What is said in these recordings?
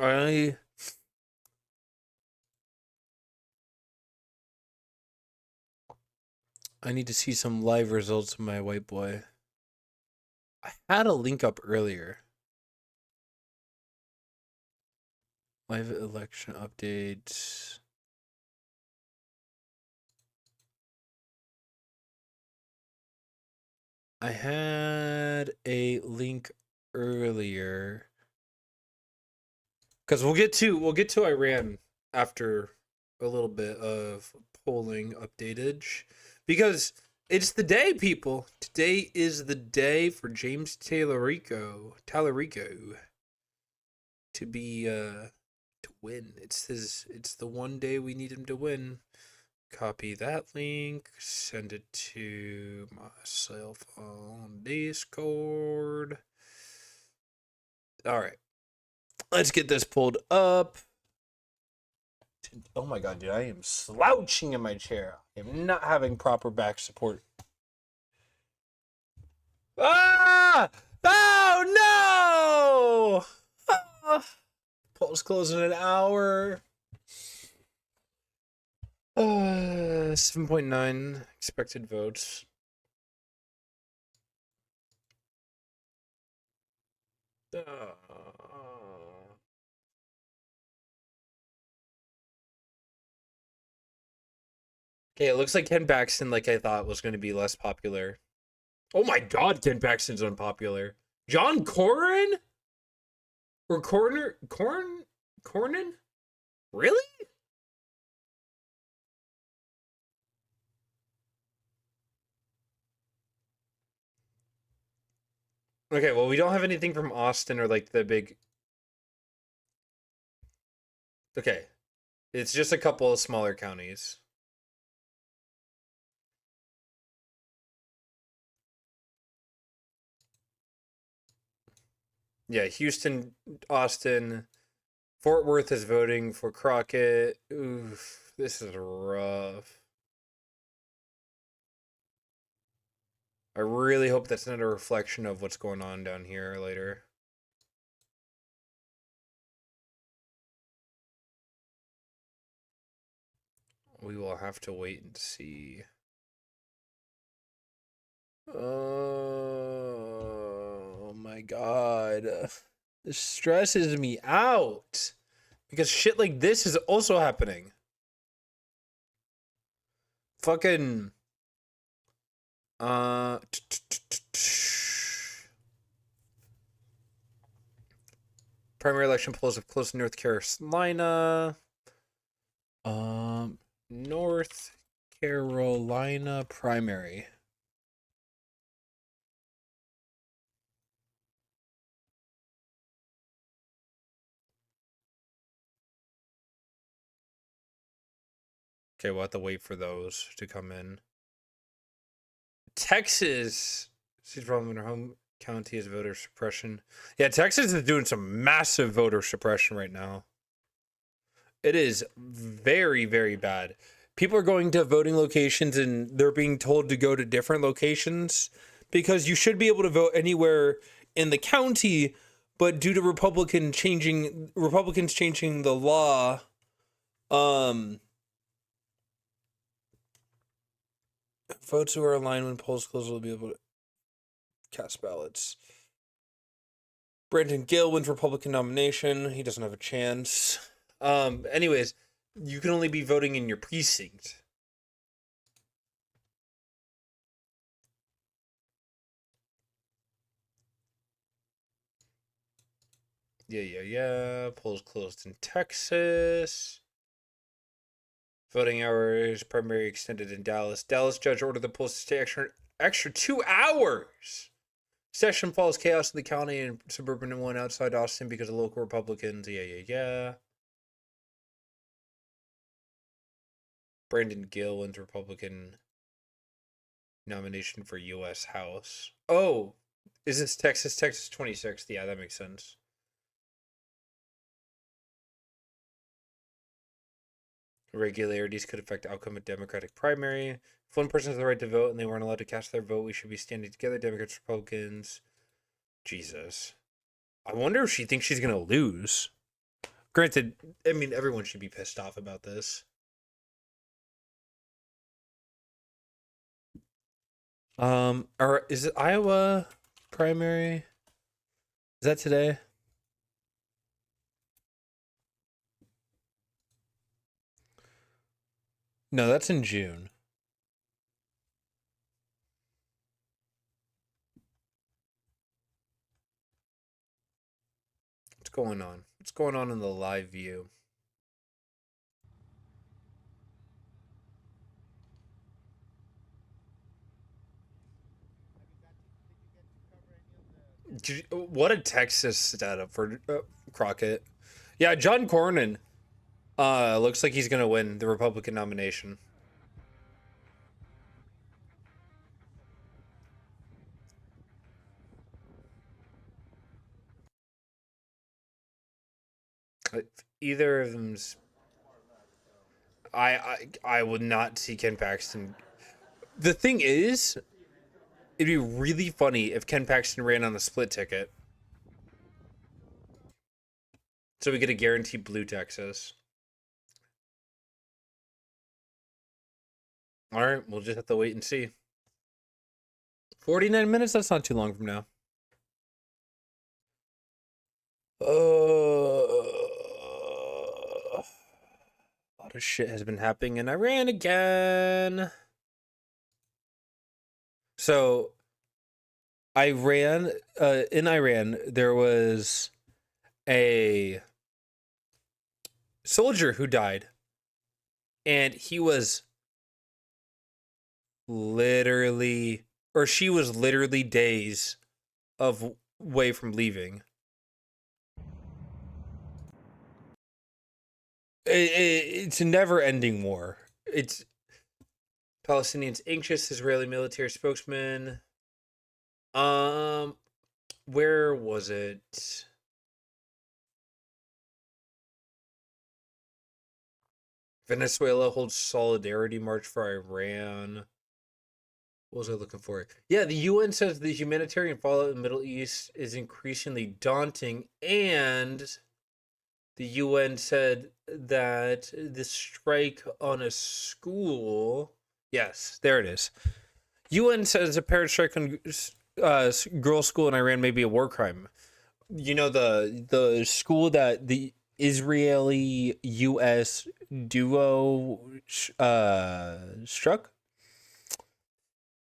I I need to see some live results of my white boy. I had a link up earlier. Live election updates. I had a link earlier because we'll get to Iran after a little bit of polling updated because it's the day, people. Today is the day for James Talarico to be to win. It's the one day we need him to win. Copy that link, send it to myself on Discord. All right, let's get this pulled up. Oh my god, dude, I am slouching in my chair. I am not having proper back support. Ah! Oh no! Ah! Polls close in an hour. 7.9 expected votes. Okay, it looks like Ken Paxton, like I thought, was going to be less popular. Oh my god, Ken Paxton's unpopular. John Cornyn? Or Cornyn? Really? Okay, well, we don't have anything from Austin or like the big. Okay, it's just a couple of smaller counties. Yeah, Houston, Austin, Fort Worth is voting for Crockett. Oof, this is rough. I really hope that's not a reflection of what's going on down here later. We will have to wait and see. Oh my god. This stresses me out. Because shit like this is also happening. Fucking uh primary election polls have closed in North Carolina. North Carolina primary. Okay, we'll have to wait for those to come in. Texas, sees problem in our home county is voter suppression. Yeah, Texas is doing some massive voter suppression right now. It is very, very bad. People are going to voting locations and they're being told to go to different locations because you should be able to vote anywhere in the county, but due to Republicans changing the law, votes who are aligned when polls close will be able to cast ballots. Brandon Gill wins Republican nomination. He doesn't have a chance. Anyways, you can only be voting in your precinct. Yeah. Polls closed in Texas. Voting hours primary extended in Dallas. Dallas judge ordered the polls to stay extra 2 hours. Session follows chaos in the county and suburban one outside Austin because of local Republicans. Yeah. Brandon Gill wins Republican nomination for U.S. House. Oh, is this Texas? Texas 26th. Yeah, that makes sense. Irregularities could affect outcome of Democratic primary. If one person has the right to vote and they weren't allowed to cast their vote, we should be standing together, Democrats, Republicans. Jesus. I wonder if she thinks she's going to lose. Granted, I mean, everyone should be pissed off about this. Or is it Iowa primary? Is that today? No, that's in June. What's going on? What's going on in the live view? What a Texas setup for Crockett. Yeah, John Cornyn looks like he's gonna win the Republican nomination. If either of them's, I would not see Ken Paxton. The thing is, it'd be really funny if Ken Paxton ran on a split ticket, so we get a guaranteed blue Texas. All right, we'll just have to wait and see. 49 minutes, that's not too long from now. A lot of shit has been happening in Iran again. So, in Iran, there was a soldier who died, and he was literally, or she was literally days away from leaving. It's a never-ending war. It's Palestinians anxious, Israeli military spokesman. Where was it? Venezuela holds solidarity march for Iran. What was I looking for? Yeah, the UN says the humanitarian fallout in the Middle East is increasingly daunting, and the UN said that the strike on a school. Yes, there it is. UN says a parent strike on girls' school in Iran may be a war crime. You know the school that the Israeli U.S. duo struck?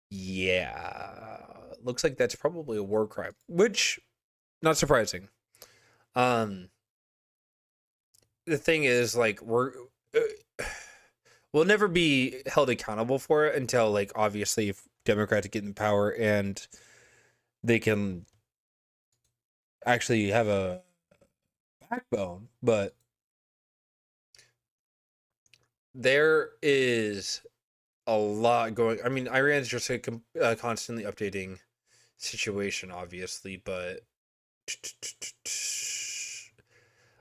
Yeah, looks like that's probably a war crime, which not surprising. The thing is, like, we'll never be held accountable for it until, like, obviously if Democrats get in power and they can actually have a backbone. But there is a lot going. I mean, Iran's just a constantly updating situation, obviously, but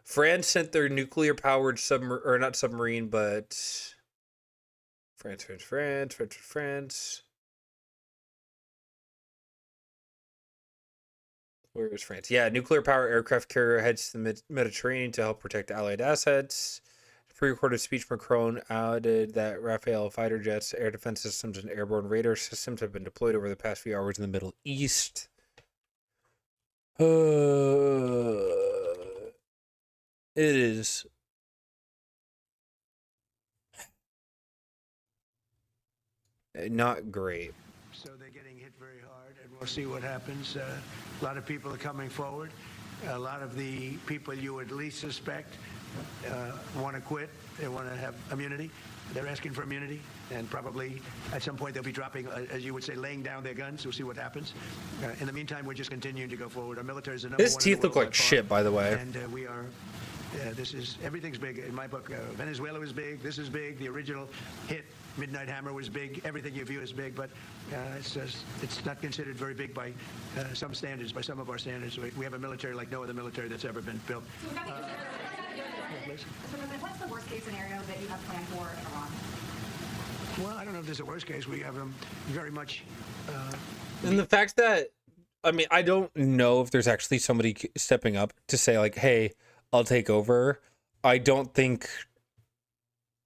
France sent their nuclear-powered submarine, or not submarine, but France. Where is France? Yeah, nuclear-powered aircraft carrier heads to the Mediterranean to help protect Allied assets. Pre-recorded speech, Macron added that Rafale fighter jets, air defense systems, and airborne radar systems have been deployed over the past few hours in the Middle East. It is not great. So they're getting hit very hard, and we'll see what happens. A lot of people are coming forward. A lot of the people you would least suspect want to quit. They want to have immunity. They're asking for immunity, and probably at some point they'll be dropping, as you would say, laying down their guns. We'll see what happens. In the meantime, we're just continuing to go forward. Our military is the number one. His teeth look like shit, by the way. And we are. Everything's big in my book. Venezuela was big. This is big. The original hit, Midnight Hammer, was big. Everything you view is big, but it's not considered very big by some standards, by some of our standards. We have a military like no other military that's ever been built. What's the worst case scenario that you have planned for Iran? Well, I don't know if there's a worst case. We have very much. And the fact that, I mean, I don't know if there's actually somebody stepping up to say, like, hey, I'll take over. I don't think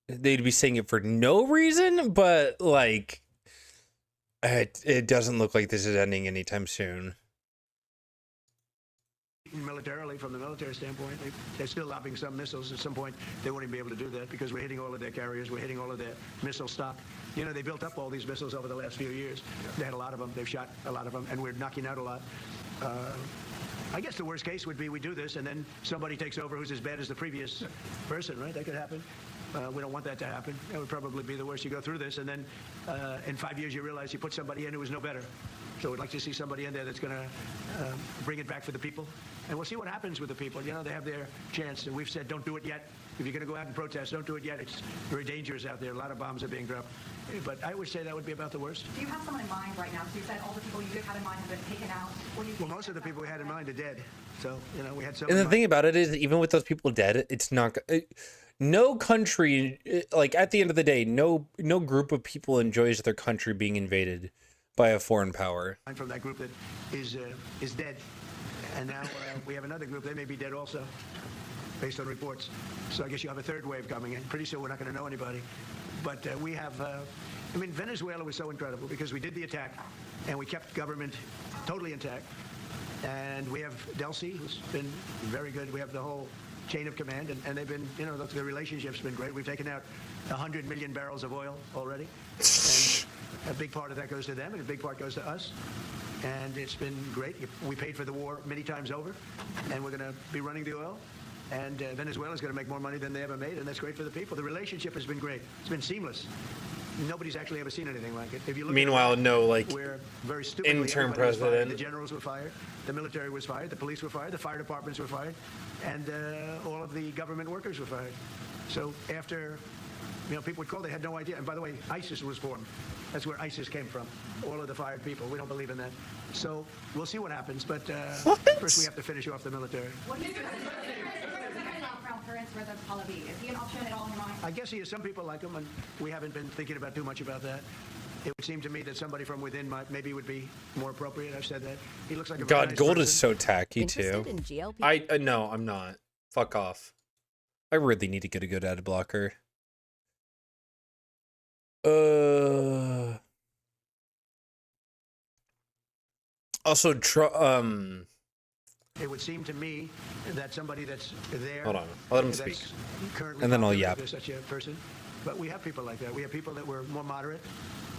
they'd be saying it for no reason, but like it doesn't look like this is ending anytime soon. Militarily, from the military standpoint, they're still lobbing some missiles. At some point, they won't even be able to do that because we're hitting all of their carriers. We're hitting all of their missile stock. You know, they built up all these missiles over the last few years. They had a lot of them. They've shot a lot of them, and we're knocking out a lot. I guess the worst case would be we do this, and then somebody takes over who's as bad as the previous person, right? That could happen. We don't want that to happen. That would probably be the worst. You go through this, and then in 5 years you realize you put somebody in who was no better. So we'd like to see somebody in there that's going to bring it back for the people. And we'll see what happens with the people. You know, they have their chance. And we've said, don't do it yet. If you're going to go out and protest, don't do it yet. It's very dangerous out there. A lot of bombs are being dropped. But I would say that would be about the worst. Do you have someone in mind right now? So you said all the people you did have in mind have been taken out. What do you think? Well, most of the people we had in mind are dead. So, you know, we had some. And the thing about it is, even with those people dead, it's not. No country, like at the end of the day, no group of people enjoys their country being invaded by a foreign power. I'm from that group that is dead. And now we have another group. They may be dead also, based on reports. So I guess you have a third wave coming in. Pretty soon we're not going to know anybody. But we have, I mean, Venezuela was so incredible because we did the attack and we kept government totally intact. And we have Delcy, who's been very good. We have the whole chain of command, and they've been, you know, the relationship's been great. We've taken out 100 million barrels of oil already. And a big part of that goes to them, and a big part goes to us. And it's been great. We paid for the war many times over, and we're going to be running the oil. And Venezuela's going to make more money than they ever made, and that's great for the people. The relationship has been great. It's been seamless. Nobody's actually ever seen anything like it. If you look Meanwhile, no, like, we're very stupidly, interim everybody was fired. president. The generals were fired, the military was fired, the police were fired, the fire departments were fired, and all of the government workers were fired. So after, you know, people would call, they had no idea. And by the way, ISIS was formed. That's where ISIS came from. All of the fired people. We don't believe in that. So we'll see what happens. But first we have to finish off the military. What do you think? Crown Prince versus Pahlavi. Is he an option at all in your mind? I guess he is. Some people like him, and we haven't been thinking about too much about that. It would seem to me that somebody from within maybe would be more appropriate. I've said that. He looks like a very God, nice Gold person. is so tacky Interested too. in GLP? No, I'm not. Fuck off. I really need to get a good ad blocker. Also, It would seem to me that somebody that's there. Hold on. I'll let him that's speak. currently And then I'll popular, yap. if there's such a person. But we have people like that. We have people that were more moderate.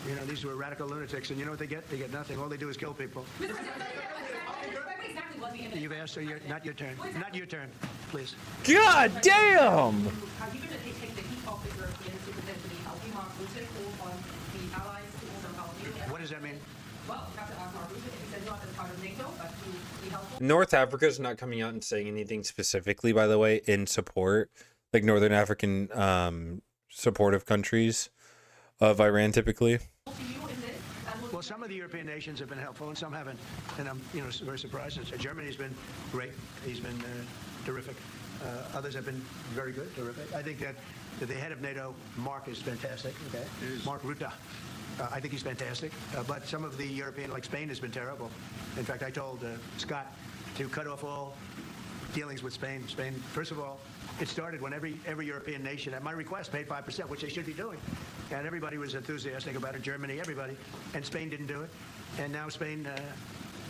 You know, these were radical lunatics, and you know what they get? They get nothing. All they do is kill people. You've asked, so not your turn. Not your turn, please. God damn! Are you going to take the heat off the Europeans to potentially help you? Mark Rutte called on the allies to also help you? What does that mean? Well, you have to ask Mark Rutte if he said not as part of NATO, but to be helpful. North Africa's not coming out and saying anything specifically, by the way, in support, like Northern African supportive countries of Iran typically. Well, some of the European nations have been helpful, and some haven't. And I'm, you know, very surprised. Germany's been great. He's been terrific. Others have been very good, terrific. I think that the head of NATO, Mark, is fantastic. Okay, Mark Rutte. I think he's fantastic. But some of the European, like Spain, has been terrible. In fact, I told Scott to cut off all dealings with Spain. Spain, first of all, it started when every European nation, at my request, paid 5%, which they should be doing. And everybody was enthusiastic about it, Germany, everybody. And Spain didn't do it. And now Spain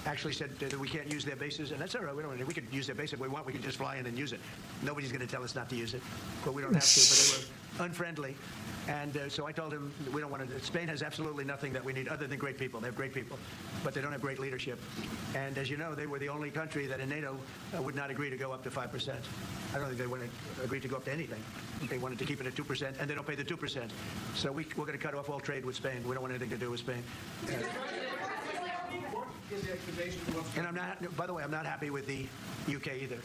actually said that we can't use their bases. And that's all right. We could use their base if we want. We could just fly in and use it. Nobody's going to tell us not to use it. But we don't have to. But they were unfriendly. And so I told him we don't want to. Spain has absolutely nothing that we need other than great people. They have great people. But they don't have great leadership. And as you know, they were the only country that in NATO would not agree to go up to 5%. I don't think they would agree to go up to anything. They wanted to keep it at 2%, and they don't pay the 2%. So we're going to cut off all trade with Spain. We don't want anything to do with Spain. And I'm not, by the way, I'm not happy with the UK either.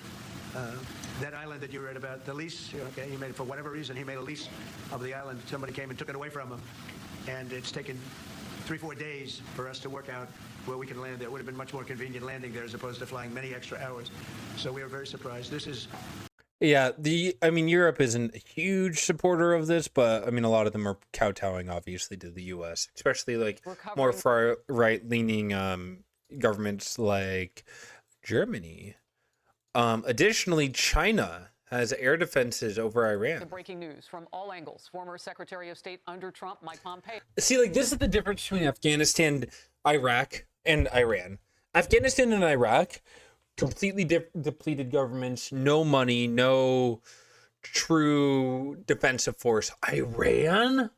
That island that you read about, the lease, okay, he made it for whatever reason, he made a lease of the island. Somebody came and took it away from him. And it's taken 3-4 days for us to work out where we can land there. It would have been much more convenient landing there as opposed to flying many extra hours. So we were very surprised. This is... Yeah, I mean, Europe isn't a huge supporter of this, but I mean, a lot of them are kowtowing, obviously, to the U.S., especially like more far right-leaning governments like Germany. Additionally, China has air defenses over Iran. The breaking news from all angles. Former Secretary of State under Trump, Mike Pompeo. See, like, this is the difference between Afghanistan, Iraq, and Iran. Afghanistan and Iraq, completely depleted governments, no money, no true defensive force. Iran,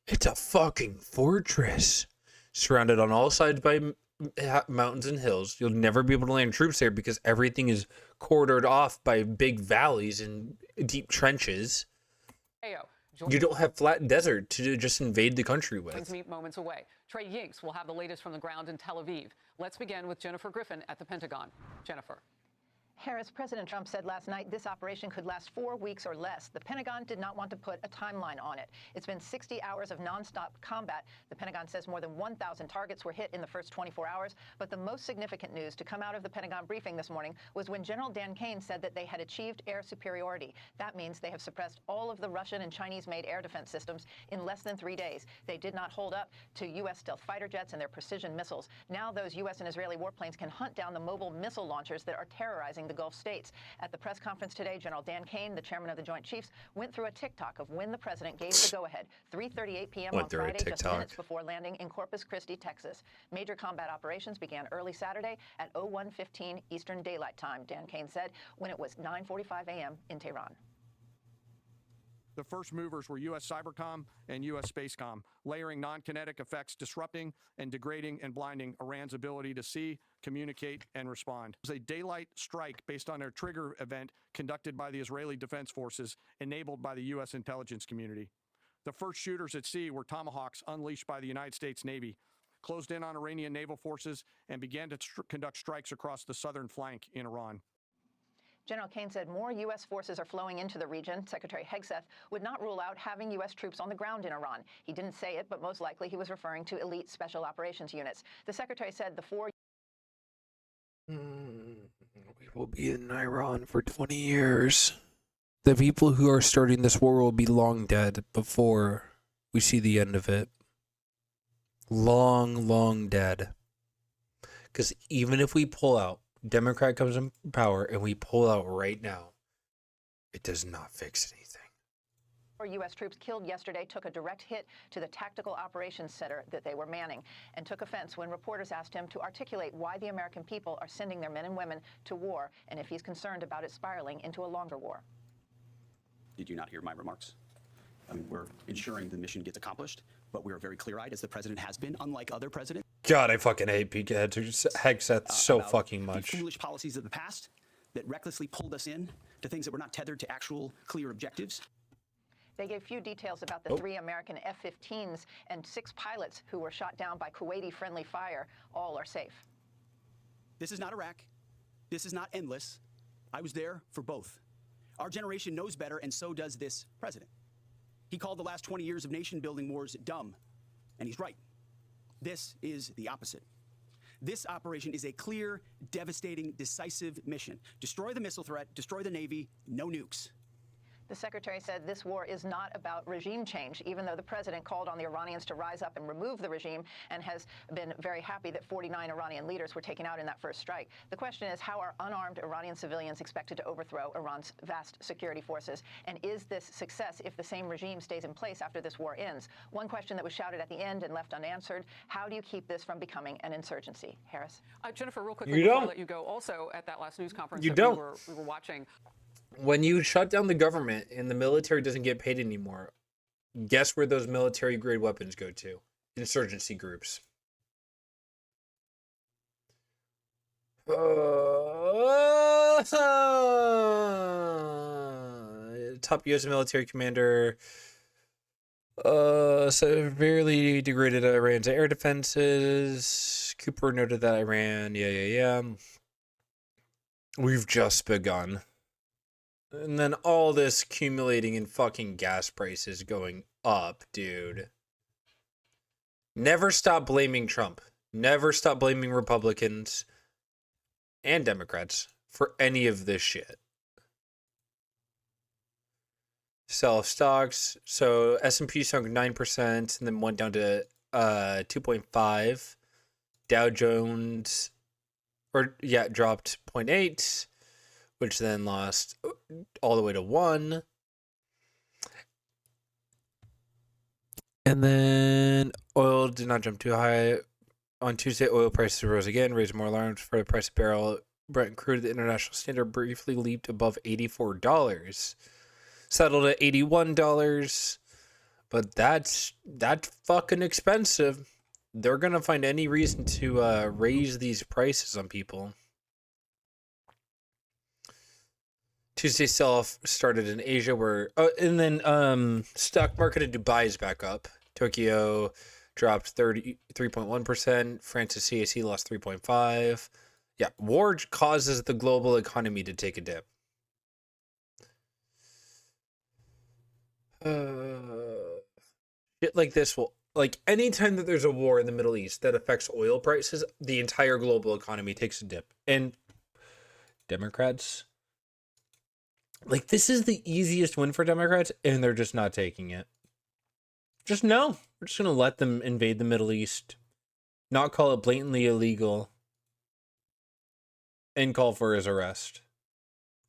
it's a fucking fortress, surrounded on all sides by mountains and hills. You'll never be able to land troops there because everything is cordored off by big valleys and deep trenches. You don't have flat desert to just invade the country with. Meet moments away. Trey Yinks will have the latest from the ground in Tel Aviv. Let's begin with Jennifer Griffin at the Pentagon. Jennifer. Harris, President Trump said last night this operation could last 4 weeks or less. The Pentagon did not want to put a timeline on it. It's been 60 hours of nonstop combat. The Pentagon says more than 1,000 targets were hit in the first 24 hours. But the most significant news to come out of the Pentagon briefing this morning was when General Dan Kane said that they had achieved air superiority. That means they have suppressed all of the Russian and Chinese-made air defense systems in less than 3 days. They did not hold up to U.S. stealth fighter jets and their precision missiles. Now those U.S. and Israeli warplanes can hunt down the mobile missile launchers that are terrorizing the Gulf states. At the press conference today, General Dan Kane, the chairman of the Joint Chiefs, went through a TikTok of when the president gave the go-ahead, 3:38 p.m. on Friday, just minutes before landing in Corpus Christi, Texas. Major combat operations began early Saturday at 01:15 Eastern Daylight Time, Dan Kane said, when it was 9:45 a.m. in Tehran. The first movers were U.S. Cybercom and U.S. Spacecom, layering non-kinetic effects, disrupting and degrading and blinding Iran's ability to see, communicate, and respond. It was a daylight strike based on a trigger event conducted by the Israeli Defense Forces, enabled by the U.S. intelligence community. The first shooters at sea were Tomahawks unleashed by the United States Navy, closed in on Iranian naval forces, and began to conduct strikes across the southern flank in Iran. General Kane said more U.S. forces are flowing into the region. Secretary Hegseth would not rule out having U.S. troops on the ground in Iran. He didn't say it, but most likely he was referring to elite special operations units. The secretary said the four... We will be in Iran for 20 years. The people who are starting this war will be long dead before we see the end of it. Long, long dead. Because even if we pull out, Democrat comes in power and we pull out right now, it does not fix anything. U.S. troops killed yesterday took a direct hit to the tactical operations center that they were manning and took offense when reporters asked him to articulate why the American people are sending their men and women to war and if he's concerned about it spiraling into a longer war. Did you not hear my remarks? I mean, we're ensuring the mission gets accomplished, but we're very clear-eyed, as the president has been, unlike other presidents. God, I fucking hate Pete Hegseth so fucking much. The foolish policies of the past that recklessly pulled us in to things that were not tethered to actual clear objectives. They gave few details about the 3 American F-15s and 6 pilots who were shot down by Kuwaiti friendly fire. All are safe. This is not Iraq. This is not endless. I was there for both. Our generation knows better, and so does this president. He called the last 20 years of nation-building wars dumb, and he's right. This is the opposite. This operation is a clear, devastating, decisive mission. Destroy the missile threat, destroy the Navy, no nukes. The secretary said this war is not about regime change, even though the president called on the Iranians to rise up and remove the regime and has been very happy that 49 Iranian leaders were taken out in that first strike. The question is, how are unarmed Iranian civilians expected to overthrow Iran's vast security forces? And is this success if the same regime stays in place after this war ends? One question that was shouted at the end and left unanswered, how do you keep this from becoming an insurgency? Harris? Jennifer, real quickly before I let you go, also at that last news conference we were watching, when you shut down the government and the military doesn't get paid anymore, guess where those military grade weapons go to? Insurgency groups. Top U.S. military commander severely degraded Iran's air defenses. Cooper noted that Iran, we've just begun. And then all this accumulating in fucking gas prices going up, dude. Never stop blaming Trump. Never stop blaming Republicans and Democrats for any of this shit. Sell off stocks. So S&P sunk 9% and then went down to 2.5. Dow Jones dropped 0.8. which then lost all the way to 1. And then oil did not jump too high. On Tuesday, oil prices rose again, raised more alarms for the price of barrel. Brent crude, the international standard, briefly leaped above $84, settled at $81. But that's fucking expensive. They're gonna find any reason to raise these prices on people. Tuesday sell-off started in Asia, where and then stock market in Dubai is back up. Tokyo dropped 33.1%. France's CAC lost 3.5%. Yeah, war causes the global economy to take a dip. Shit like this will, like, anytime that there's a war in the Middle East that affects oil prices, the entire global economy takes a dip. And Democrats, like, this is the easiest win for Democrats, and they're just not taking it. Just no. We're just going to let them invade the Middle East, not call it blatantly illegal, and call for his arrest.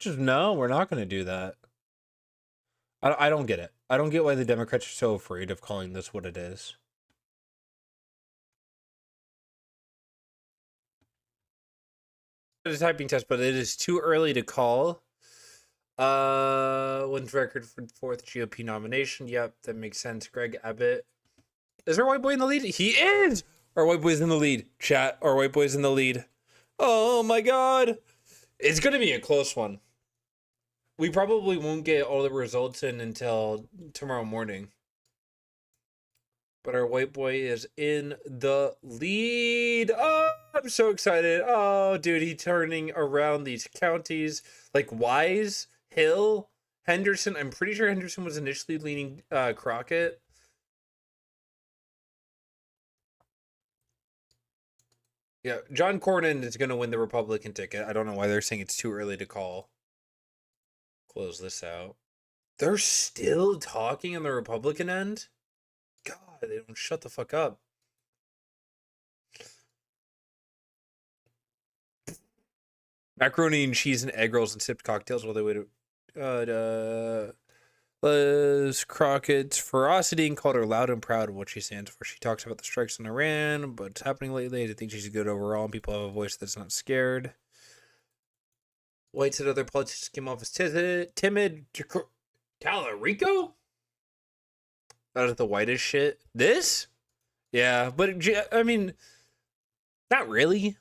Just no, we're not going to do that. I don't get it. I don't get why the Democrats are so afraid of calling this what it is. It's a typing test, but it is too early to call. Wins record for 4th GOP nomination. Yep, that makes sense. Greg Abbott. Is our white boy in the lead? He is! Our white boy's in the lead. Chat, our white boy's in the lead. Oh my god. It's going to be a close one. We probably won't get all the results in until tomorrow morning. But our white boy is in the lead. Oh, I'm so excited. Oh, dude, he's turning around these counties. Like Wise, Hill, Henderson. I'm pretty sure Henderson was initially leaning Crockett. Yeah, John Cornyn is going to win the Republican ticket. I don't know why they're saying it's too early to call. Close this out. They're still talking on the Republican end? God, they don't shut the fuck up. Macaroni and cheese and egg rolls and sipped cocktails while they waited. Liz Crockett's ferocity and called her loud and proud of what she stands for. She talks about the strikes in Iran, but it's happening lately. I think she's good overall, and people have a voice that's not scared. White said other politicians came off as timid. Talarico? That is the whitest shit. This? Yeah, but I mean, not really.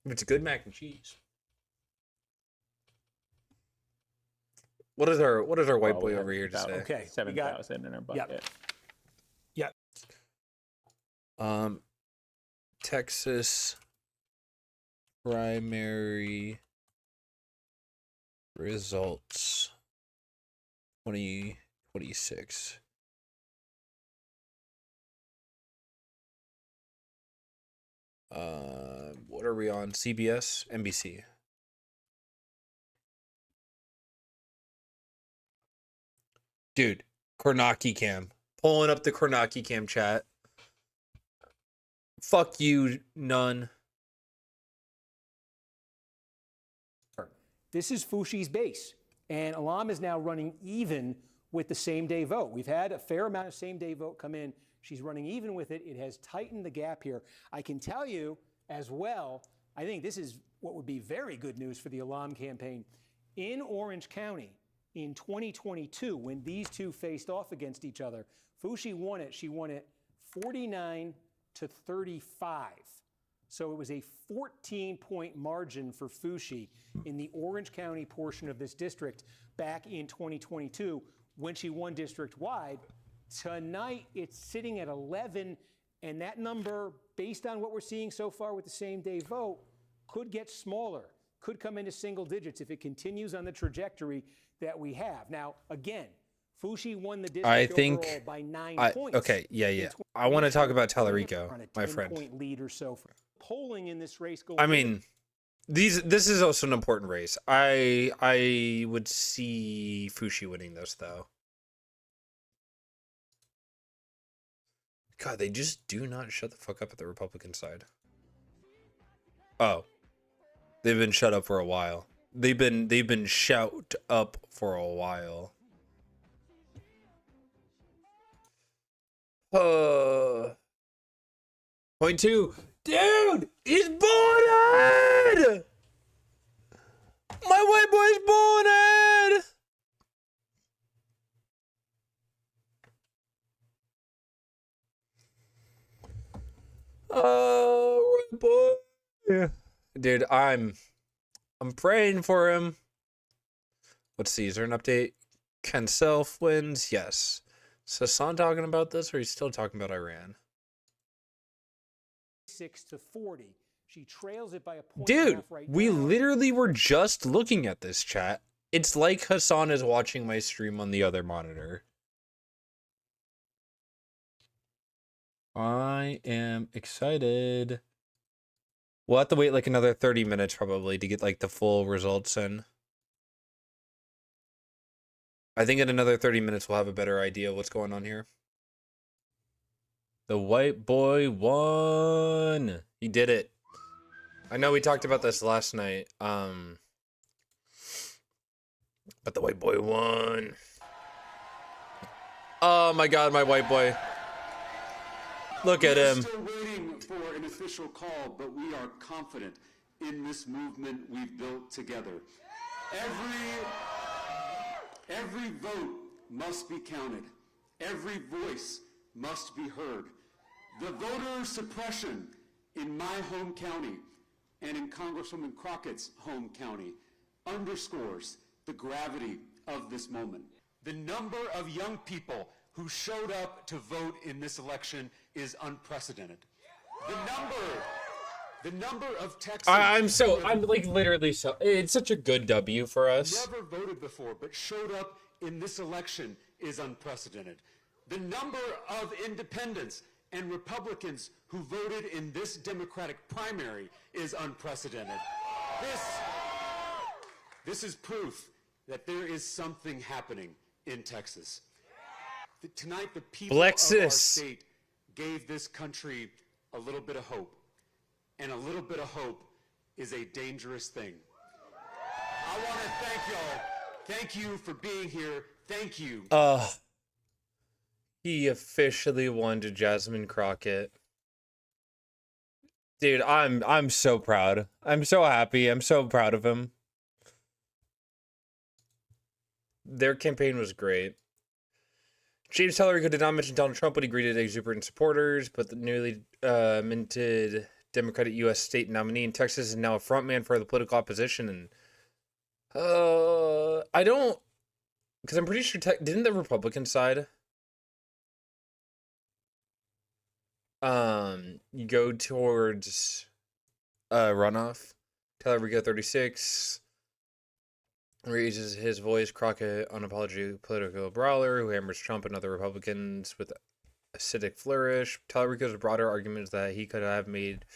If it's good mac and cheese. What is our white boy over here to say? Okay, 7,000 in our bucket. Yep. Texas primary results 2026. What are we on? CBS, NBC. Dude, Kornacki cam. Pulling up the Kornacki cam chat. Fuck you, none. This is Fushi's base, and Alam is now running even with the same-day vote. We've had a fair amount of same-day vote come in. She's running even with it. It has tightened the gap here. I can tell you as well, I think this is what would be very good news for the Alam campaign. In Orange County, in 2022, when these two faced off against each other, Fushi won it. She won it 49-35. So it was a 14-point margin for Fushi in the Orange County portion of this district back in 2022 when she won district-wide. Tonight, it's sitting at 11, and that number, based on what we're seeing so far with the same-day vote, could get smaller, could come into single digits if it continues on the trajectory that we have. Now, again, Fushi won the district overall by 9 points. Okay, yeah. I want to talk about Talarico, my friend. 10-point lead or so for polling in this race going. I mean, this is also an important race. I would see Fushi winning this though. God, they just do not shut the fuck up at the Republican side. Oh, they've been shut up for a while. They've been shout up for a while. Point two. Dude, he's bonehead! My white boy's bonehead! Oh, white boy. Yeah. Dude, I'm praying for him. Let's see, is there an update? Can Self wins? Yes. Is Hassan talking about this, or he's still talking about Iran? 6-40. She trails it by a point and a Dude, half right we now. literally were just looking at this chat. It's like Hassan is watching my stream on the other monitor. I am excited. We'll have to wait like another 30 minutes probably to get like the full results in. I think in another 30 minutes we'll have a better idea of what's going on here. The white boy won. He did it. I know we talked about this last night. But the white boy won. Oh my god, my white boy. Look at him. We're still waiting for an official call, but we are confident in this movement we've built together. Every vote must be counted. Every voice must be heard. The voter suppression in my home county and in Congresswoman Crockett's home county underscores the gravity of this moment. The number of young people who showed up to vote in this election is unprecedented. The number of Texans I'm like literally so, it's such a good W for us. never voted before but showed up in this election is unprecedented. The number of independents and Republicans who voted in this Democratic primary is unprecedented. This is proof that there is something happening in Texas. Tonight, the people of our state gave this country a little bit of hope. And a little bit of hope is a dangerous thing. I want to thank y'all. Thank you for being here. Thank you. He officially won to Jasmine Crockett. Dude, I'm so proud. I'm so happy. I'm so proud of him. Their campaign was great. James Talarico did not mention Donald Trump when he greeted exuberant supporters, but the newly minted Democratic U.S. state nominee in Texas is now a frontman for the political opposition. And I don't, because I'm pretty sure, didn't the Republican side go towards runoff? Talarico 36 raises his voice. Crockett, unapologetic political brawler who hammers Trump and other Republicans with acidic flourish. Talarico's broader argument is that he could have made,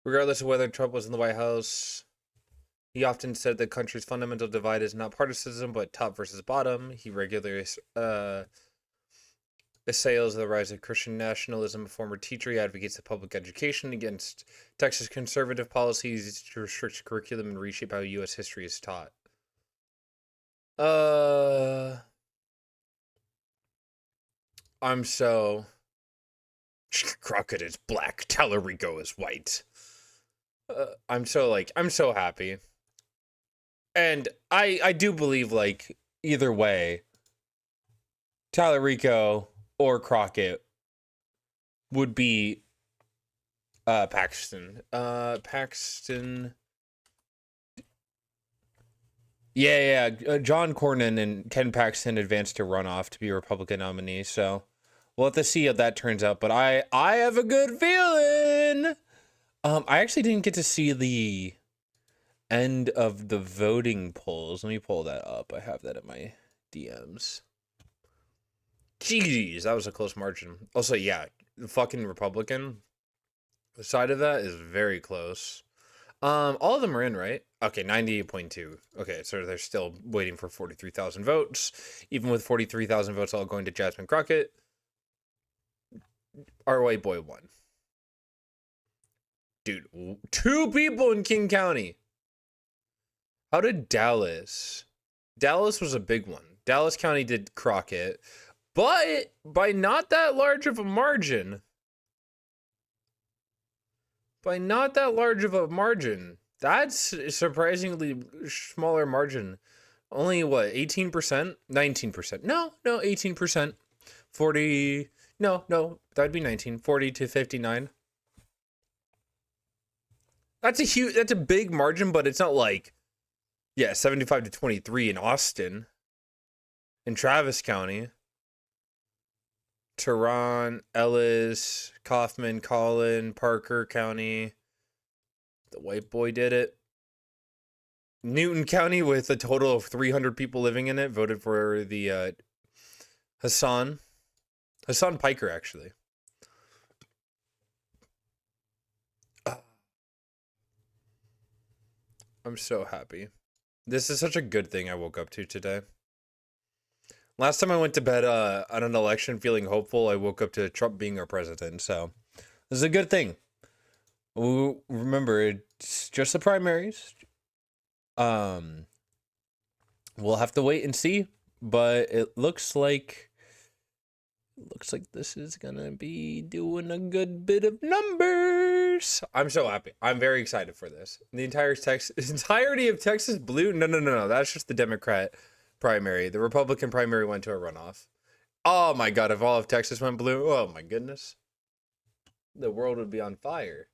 regardless of whether Trump was in the White House. He often said the country's fundamental divide is not partisanship, but top versus bottom. He regularly assails the rise of Christian nationalism. A former teacher, he advocates the public education against Texas conservative policies to restrict curriculum and reshape how U.S. history is taught. I'm so... Crockett is black, Talarico is white. I'm so happy. And I do believe, like, either way, Talarico or Crockett would be Paxton. Paxton... Yeah. John Cornyn and Ken Paxton advanced to runoff to be Republican nominees, so we'll have to see how that turns out. But I have a good feeling. I actually didn't get to see the end of the voting polls. Let me pull that up. I have that in my DMs. Jeez, that was a close margin. Also, yeah, the fucking Republican side of that is very close. All of them are in, right? Okay, 98.2. Okay, so they're still waiting for 43,000 votes. Even with 43,000 votes all going to Jasmine Crockett, our white boy won. Dude, 2 people in King County. How did Dallas? Dallas was a big one. Dallas County did Crockett, but by not that large of a margin. By not that large of a margin. That's a surprisingly smaller margin. Only what, 18%? 19%. No, 18%. 40. No, that'd be 19. 40 to 59. That's a big margin, but it's not like, yeah, 75 to 23 in Austin, in Travis County, Tehran, Ellis, Kaufman, Collin, Parker County. The white boy did it. Newton County, with a total of 300 people living in it, voted for the Hassan Piker, actually. I'm so happy. This is such a good thing I woke up to today. Last time I went to bed on an election feeling hopeful, I woke up to Trump being our president. So this is a good thing. Remember, it's just the primaries. We'll have to wait and see, but it looks like this is gonna be doing a good bit of numbers. I'm so happy. I'm very excited for this. The entirety of Texas blue. No. That's just the Democrat primary. The Republican primary went to a runoff. Oh my God! If all of Texas went blue, oh my goodness, the world would be on fire.